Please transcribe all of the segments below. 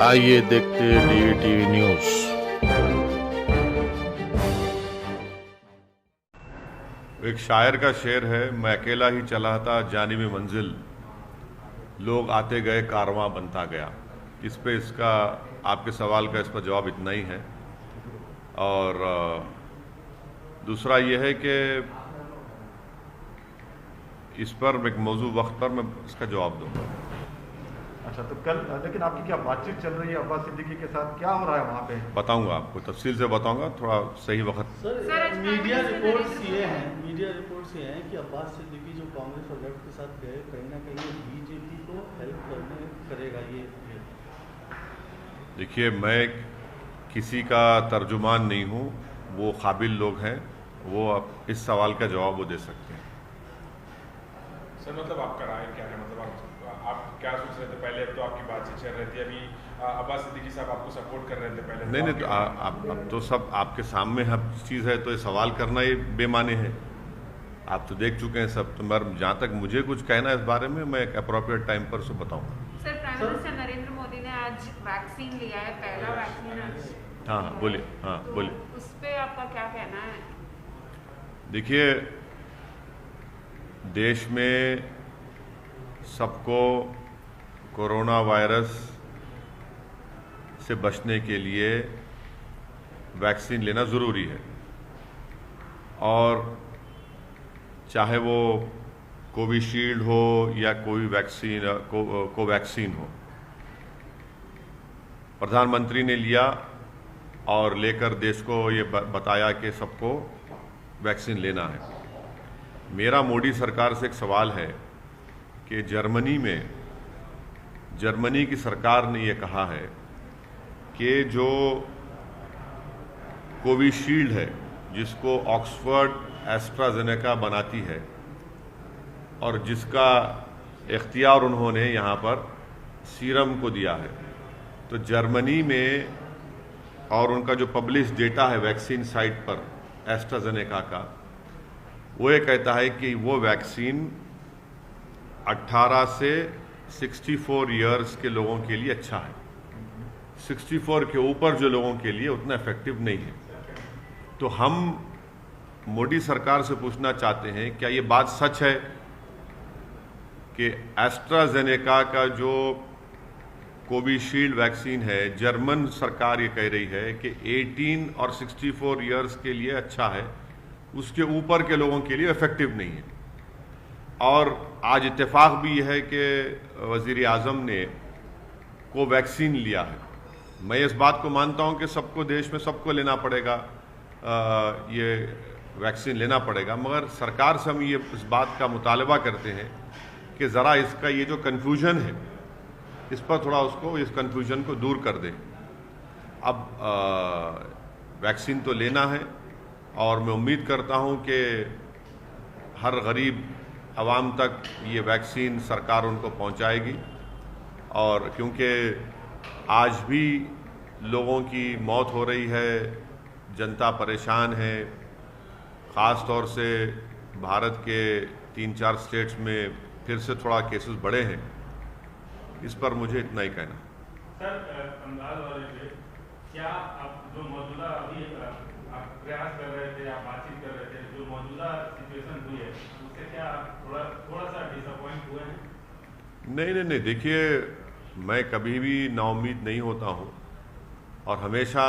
आइए देखते हैं डीटीवी न्यूज। एक शायर का शेर है, मैं अकेला ही चला था जानिब मंजिल, लोग आते गए कारवां बनता गया। इस पे इसका आपके सवाल का इस पर जवाब इतना ही है। और दूसरा ये है कि इस पर एक मौजू वक्त पर मैं इसका जवाब दूंगा। अच्छा, तो कल लेकिन आपकी क्या बातचीत चल रही है अब्बास सिद्दीकी के साथ? क्या हो रहा है वहाँ पे? बताऊंगा आपको, तफसील से बताऊंगा, थोड़ा सही वक्त। सर मीडिया रिपोर्ट्स ये हैं कि अब्बास सिद्दीकी जो कांग्रेस और लेफ्ट के साथ गए, कहीं ना कहीं बीजेपी को हेल्प करेगा ये। देखिए, मैं किसी का तर्जुमान नहीं हूँ, वो काबिल लोग हैं, वो इस सवाल का जवाब वो दे सकते हैं। सर मतलब आपका राय क्या है? मतलब आप क्या सोच रहे थे पहले? अब तो आपकी बातचीत चल रही थी, अभी अब्बास सिद्दीकी साहब आपको सपोर्ट कर रहे थे पहले। नहीं तो अब तो सब आपके सामने हर चीज़ है, तो ये सवाल करना ये बेमाने है। आप तो देख चुके हैं सब। तो मगर जहाँ तक मुझे कुछ कहना है इस बारे में, मैं एक अप्रोप्रिएट टाइम पर उसे बताऊंगा। Sir, prime minister Narendra Modi ने आज वैक्सीन लिया है, पहला वैक्सीन आज। हाँ बोलिए। हाँ तो बोलिए। उस पे आपका क्या कहना है? देखिए, देश में सबको कोरोना वायरस से बचने के लिए वैक्सीन लेना ज़रूरी है, और चाहे वो कोविशील्ड हो या कोई वैक्सीन कोवैक्सीन हो। प्रधानमंत्री ने लिया और लेकर देश को ये बताया कि सबको वैक्सीन लेना है। मेरा मोदी सरकार से एक सवाल है कि जर्मनी की सरकार ने ये कहा है कि जो कोविशील्ड है, जिसको ऑक्सफर्ड एस्ट्राजेनेका बनाती है और जिसका इख्तियार उन्होंने यहाँ पर सीरम को दिया है, तो जर्मनी में और उनका जो पब्लिश डेटा है वैक्सीन साइट पर एस्ट्राजेनेका का, वो ये कहता है कि वो वैक्सीन 18 से 64 ईयर्स के लोगों के लिए अच्छा है। 64 के ऊपर जो लोगों के लिए उतना इफेक्टिव नहीं है। तो हम मोदी सरकार से पूछना चाहते हैं, क्या ये बात सच है कि एस्ट्राजेनेका का जो कोविशील्ड वैक्सीन है, जर्मन सरकार ये कह रही है कि 18 और 64 ईयर्स के लिए अच्छा है, उसके ऊपर के लोगों के लिए इफेक्टिव नहीं है। और आज इत्तेफाक भी यह है कि वज़ीर आज़म ने कोवैक्सीन लिया है। मैं इस बात को मानता हूं कि सबको, देश में सबको लेना पड़ेगा, ये वैक्सीन लेना पड़ेगा, मगर सरकार से हम ये इस बात का मुतालबा करते हैं कि ज़रा इसका ये जो कन्फ्यूजन है, इस पर थोड़ा उसको, इस कन्फ्यूजन को दूर कर दें। अब वैक्सीन तो लेना है, और मैं उम्मीद करता हूं कि हर गरीब आवाम तक ये वैक्सीन सरकार उनको पहुंचाएगी। और क्योंकि आज भी लोगों की मौत हो रही है, जनता परेशान है, ख़ास तौर से भारत के 3-4 स्टेट्स में फिर से थोड़ा केसेस बढ़े हैं। इस पर मुझे इतना ही कहना। सर अंदाज वाले क्या आप जो मौजूदा अभी आप प्रयास कर रहे थे, आप बातचीत कर रहे थे, जो मौजूदा सिचुएशन हुई है उससे क्या आप थोड़ा सा डिसअपॉइंट हुए हैं? नहीं, देखिए, मैं कभी भी नाउम्मीद नहीं होता हूँ, और हमेशा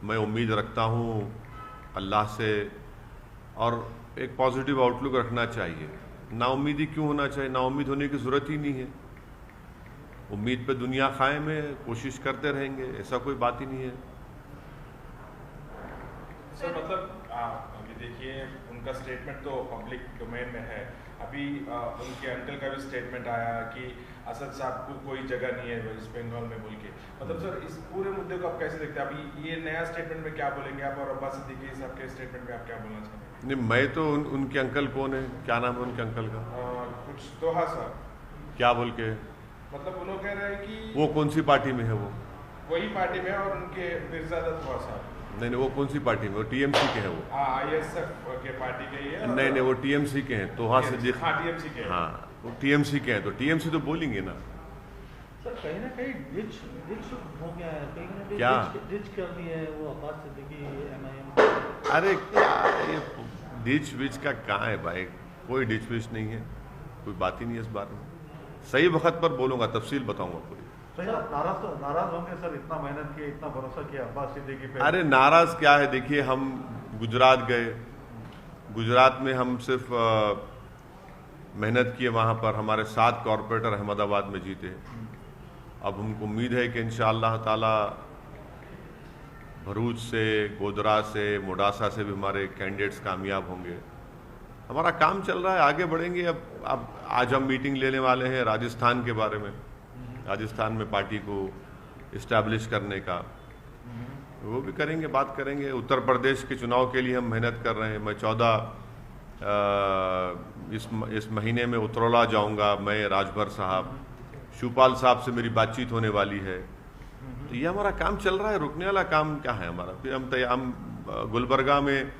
मैं उम्मीद रखता हूँ अल्लाह से, और एक पॉजिटिव आउटलुक रखना चाहिए। नाउम्मीदी क्यों होना चाहिए? नाउम्मीद होने की ज़रूरत ही नहीं है। उम्मीद पे दुनिया कायम है, कोशिश करते रहेंगे, ऐसा कोई बात ही नहीं है। सर मतलब अभी देखिए, उनका स्टेटमेंट तो पब्लिक डोमेन में है। अभी उनके अंकल का भी स्टेटमेंट आया कि असद साहब को कोई जगह नहीं है वेस्ट बंगाल में बोल के। मतलब सर इस पूरे मुद्दे को आप कैसे देखते हैं? अभी ये नया स्टेटमेंट में क्या बोलेंगे आप, और अब्बास सिद्दीकी साहब के स्टेटमेंट में आप क्या बोलना चाहते हैं? नहीं, मैं तो उनके अंकल कौन है, क्या नाम है उनके अंकल का? कुछ तोहा साहब। क्या बोल के? मतलब उन्होंने कह रहे हैं कि वो कौन सी पार्टी में है? वो वही पार्टी में है, और उनके मिर्जादा तोहा साहब। नहीं, वो कौन सी पार्टी में? वो टीएमसी के हैं। वो ISF के पार्टी के ही है। नहीं, वो टीएमसी के हैं। तो हाँ, टीएमसी के हैं। हाँ, वो टीएमसी के हैं, तो टीएमसी तो बोलेंगे ना। सर कहीं ना कहीं डिच हो गया है, कहीं ना कहीं क्या? डिच कर दी है वो अब्बास सिद्दीकी MIM। अरे क्या ये डिच विच का कहाँ है भाई, कोई डिच विच नहीं है, कोई बात ही नहीं है इस बारे में। सही वक्त पर बोलूँगा, तफसील बताऊँगा पूरी। सही, आप नाराज होंगे सर, इतना मेहनत किया, इतना भरोसा किया अब्बास सिद्दीकी पे। अरे नाराज क्या है, देखिए हम गुजरात गए, गुजरात में हम सिर्फ मेहनत किए, वहाँ पर हमारे 7 कॉरपोरेटर अहमदाबाद में जीते। अब हमको उम्मीद है कि इंशाअल्लाह ताला भरूच से, गोधरा से, मोडासा से भी हमारे कैंडिडेट्स कामयाब होंगे। हमारा काम चल रहा है, आगे बढ़ेंगे। अब आज हम मीटिंग लेने वाले हैं राजस्थान के बारे में, राजस्थान में पार्टी को इस्टेब्लिश करने का, वो भी करेंगे, बात करेंगे। उत्तर प्रदेश के चुनाव के लिए हम मेहनत कर रहे हैं। मैं 14 इस महीने में उतरौला जाऊंगा, मैं, राजभर साहब, शिवपाल साहब से मेरी बातचीत होने वाली है। तो ये हमारा काम चल रहा है, रुकने वाला काम क्या है हमारा। फिर हम गुलबर्गा में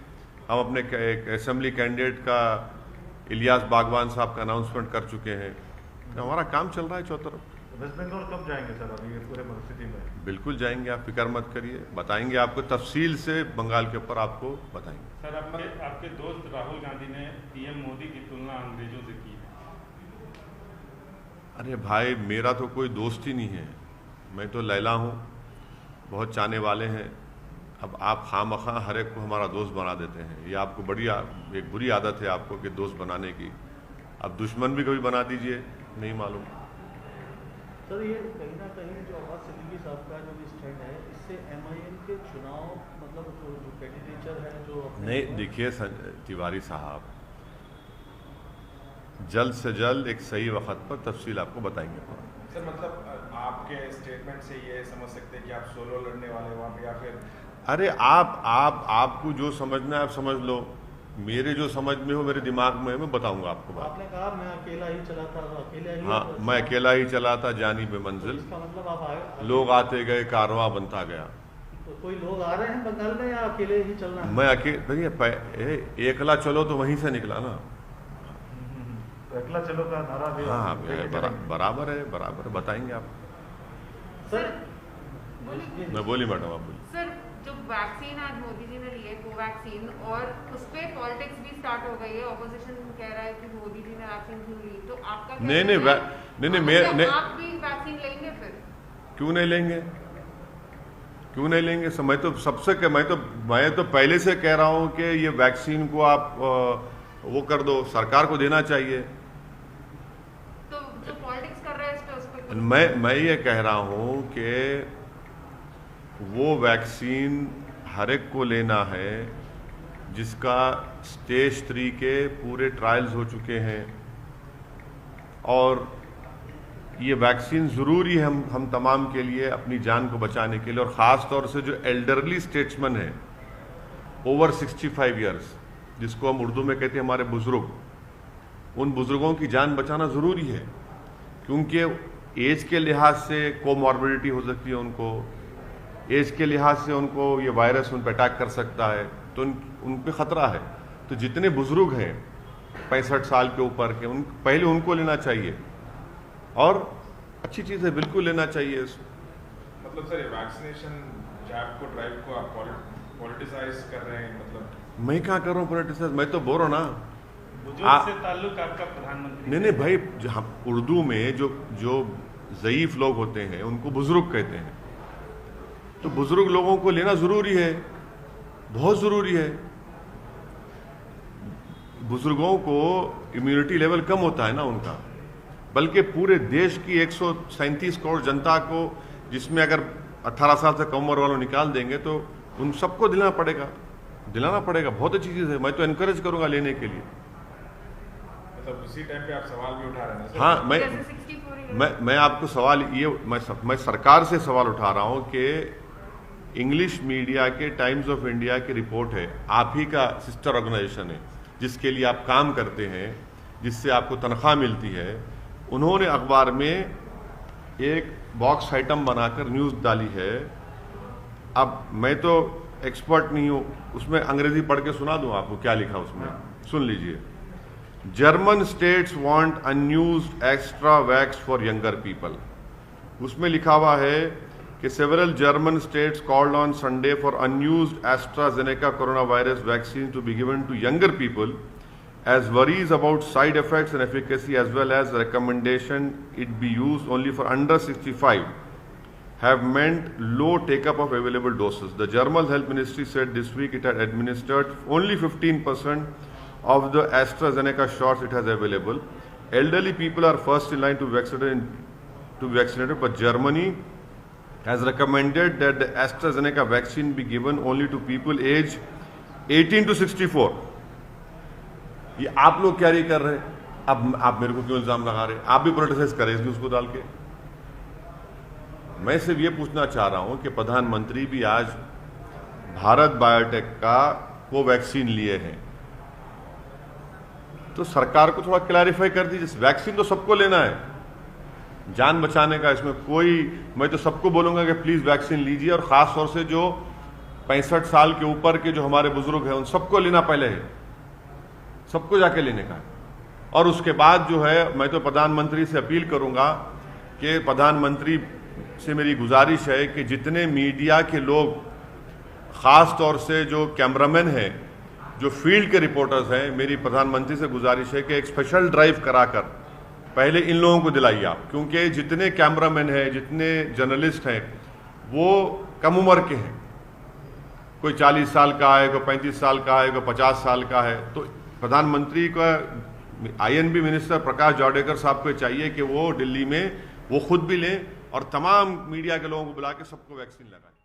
हम अपने एक असेंबली कैंडिडेट का, इलियास बागवान साहब का अनाउंसमेंट कर चुके हैं। तो हमारा काम चल रहा है चौतरफ। वेस्ट बंगाल कब जाएंगे सर अभी ये पूरे परिस्थिति में? बिल्कुल जाएंगे, आप फिक्र मत करिए, बताएंगे आपको तफसील से, बंगाल के ऊपर आपको बताएंगे। सर आपके दोस्त राहुल गांधी ने PM मोदी की तुलना अंग्रेजों से की है। अरे भाई, मेरा तो कोई दोस्त ही नहीं है, मैं तो लैला हूँ, बहुत चाहने वाले हैं। अब आप खामखा हर एक को हमारा दोस्त बना देते हैं, ये आपको एक बुरी आदत है आपको कि दोस्त बनाने की। अब दुश्मन भी कभी बना दीजिए, नहीं मालूम। सर ये कहीं ना कहीं जो अब्बास सिद्दीकी साहब का जो स्टैंड है, इससे MIM के चुनाव मतलब जो कैंडिडेचर है जो नहीं, देखिए तिवारी साहब, जल्द से जल्द एक सही वक्त पर तफसील आपको बताएंगे। सर मतलब आपके स्टेटमेंट से ये समझ सकते हैं कि आप सोलो लड़ने वाले वहाँ पे, या फिर अरे आपको जो समझना है आप समझ लो, मेरे जो समझ में हो, मेरे दिमाग में है, मैं बताऊंगा आपको बात। आपने कहा मैं अकेला ही चला था, अकेला ही। हाँ, मैं अकेला ही चला था जानी बेमंजिल, इसका मतलब आप आए, लोग आते गए, कारवां बनता गया। तो कोई लोग आ रहे हैं बंगाल में या अकेले ही चलना है? मैं देखिए एकला चलो तो वहीं से निकला ना। तो अकेला चलो का नारा भी हाँ, लेके चलेंगे। बराबर है, बताएंगे आप। सर मैं बोली मैडम, आप बोली। सर जो वैक्सीन आज मोदी जी ने ली है, कोवैक्सीन, और उस पे पॉलिटिक्स भी स्टार्ट हो गई है। ऑपोजिशन कह रहा है कि मोदी जी ने वैक्सीन क्यों ली, तो आपका क्या नहीं, कहना है? नहीं, आप भी वैक्सीन लेंगे फिर? क्यों नहीं लेंगे? मैं तो पहले से कह रहा हूं कि ये वैक्सीन को आप वो कर दो, सरकार को देना चाहिए। तो जो पॉलिटिक्स कर रहा है इस पे, उस पे मैं ये कह रहा हूं कि वो वैक्सीन हर एक को लेना है जिसका स्टेज 3 के पूरे ट्रायल्स हो चुके हैं, और ये वैक्सीन ज़रूरी है हम तमाम के लिए, अपनी जान को बचाने के लिए। और ख़ास तौर से जो एल्डरली स्टेट्समैन है, ओवर 65 ईयर्स, जिसको हम उर्दू में कहते हैं हमारे बुज़ुर्ग, उन बुज़ुर्गों की जान बचाना ज़रूरी है, क्योंकि एज के लिहाज से कोमॉर्बिडिटी हो सकती है उनको, एज के लिहाज से उनको ये वायरस उन पर अटैक कर सकता है, तो उन पे ख़तरा है। तो जितने बुज़ुर्ग हैं 65 साल के ऊपर के, पहले उनको लेना चाहिए, और अच्छी चीज़ है, बिल्कुल लेना चाहिए। मतलब सर ये वैक्सीनेशन जैब को, ड्राइव को आप पॉलिटिसाइज कर रहे हैं, मतलब मैं क्या कर रहा हूँ पॉलिटिसाइज, मैं तो बोल रहा हूँ ना। बुजुर्ग से ताल्लुक आपका प्रधानमंत्री। नहीं भाई, उर्दू में जो ज़ईफ़ लोग होते हैं उनको बुज़ुर्ग कहते हैं, तो बुज़ुर्ग लोगों को लेना ज़रूरी है, बहुत ज़रूरी है। बुज़ुर्गों को इम्यूनिटी लेवल कम होता है ना उनका, बल्कि पूरे देश की 137 करोड़ जनता को, जिसमें अगर 18 साल से कम उम्र वालों निकाल देंगे तो उन सबको दिलाना पड़ेगा। बहुत अच्छी चीज़ है, मैं तो इनकरेज करूंगा लेने के लिए। मतलब उसी टाइम पे आप सवाल भी उठा रहे हैं सर? हाँ, जैसे 64 मैं आपको सवाल ये, मैं सरकार से सवाल उठा रहा हूँ कि इंग्लिश मीडिया के टाइम्स ऑफ इंडिया की रिपोर्ट है, आप ही का सिस्टर ऑर्गेनाइजेशन है, जिसके लिए आप काम करते हैं, जिससे आपको तनख्वाह मिलती है, उन्होंने अखबार में एक बॉक्स आइटम बनाकर न्यूज़ डाली है। अब मैं तो एक्सपर्ट नहीं हूँ, उसमें अंग्रेजी पढ़ के सुना दूँ आपको क्या लिखा उसमें, सुन लीजिए। German states want unused extra wax for younger people. उसमें लिखा हुआ है कि several German states called on Sunday for unused AstraZeneca coronavirus vaccine to be given to younger people, as worries about side effects and efficacy as well as recommendation it be used only for under 65 have meant low take-up of available doses. The German Health Ministry said this week it had administered only 15% of the AstraZeneca shots it has available. Elderly people are first in line to be vaccinated, but Germany has recommended that the AstraZeneca vaccine be given only to people aged 18 to 64. ये आप लोग क्या कर रहे हैं? अब आप मेरे को क्यों इल्जाम लगा रहे हैं? आप भी प्रोटेस्ट करेंगे उसको डाल के। मैं सिर्फ ये पूछना चाह रहा हूं कि प्रधानमंत्री भी आज भारत बायोटेक का कोवैक्सीन लिए हैं, तो सरकार को थोड़ा क्लैरिफाई कर दीजिए। वैक्सीन तो सबको लेना है, जान बचाने का, इसमें कोई, मैं तो सबको बोलूंगा कि प्लीज वैक्सीन लीजिए, और खास तौर से जो 65 साल के ऊपर के जो हमारे बुजुर्ग हैं उन सबको लेना पहले है, सबको जाके लेने का है। और उसके बाद जो है मैं तो प्रधानमंत्री से अपील करूंगा कि प्रधानमंत्री से मेरी गुजारिश है कि जितने मीडिया के लोग, खास तौर से जो कैमरामैन हैं, जो फील्ड के रिपोर्टर्स हैं, मेरी प्रधानमंत्री से गुजारिश है कि एक स्पेशल ड्राइव कराकर पहले इन लोगों को दिलाइए आप, क्योंकि जितने कैमरामैन हैं, जितने जर्नलिस्ट हैं, वो कम उम्र के हैं। कोई 40 साल का है, कोई 35 साल का है, कोई 50 साल का है। तो प्रधानमंत्री का INB मिनिस्टर प्रकाश जावड़ेकर साहब को चाहिए कि वो दिल्ली में वो खुद भी लें और तमाम मीडिया के लोगों को बुला के सबको वैक्सीन लगाएं।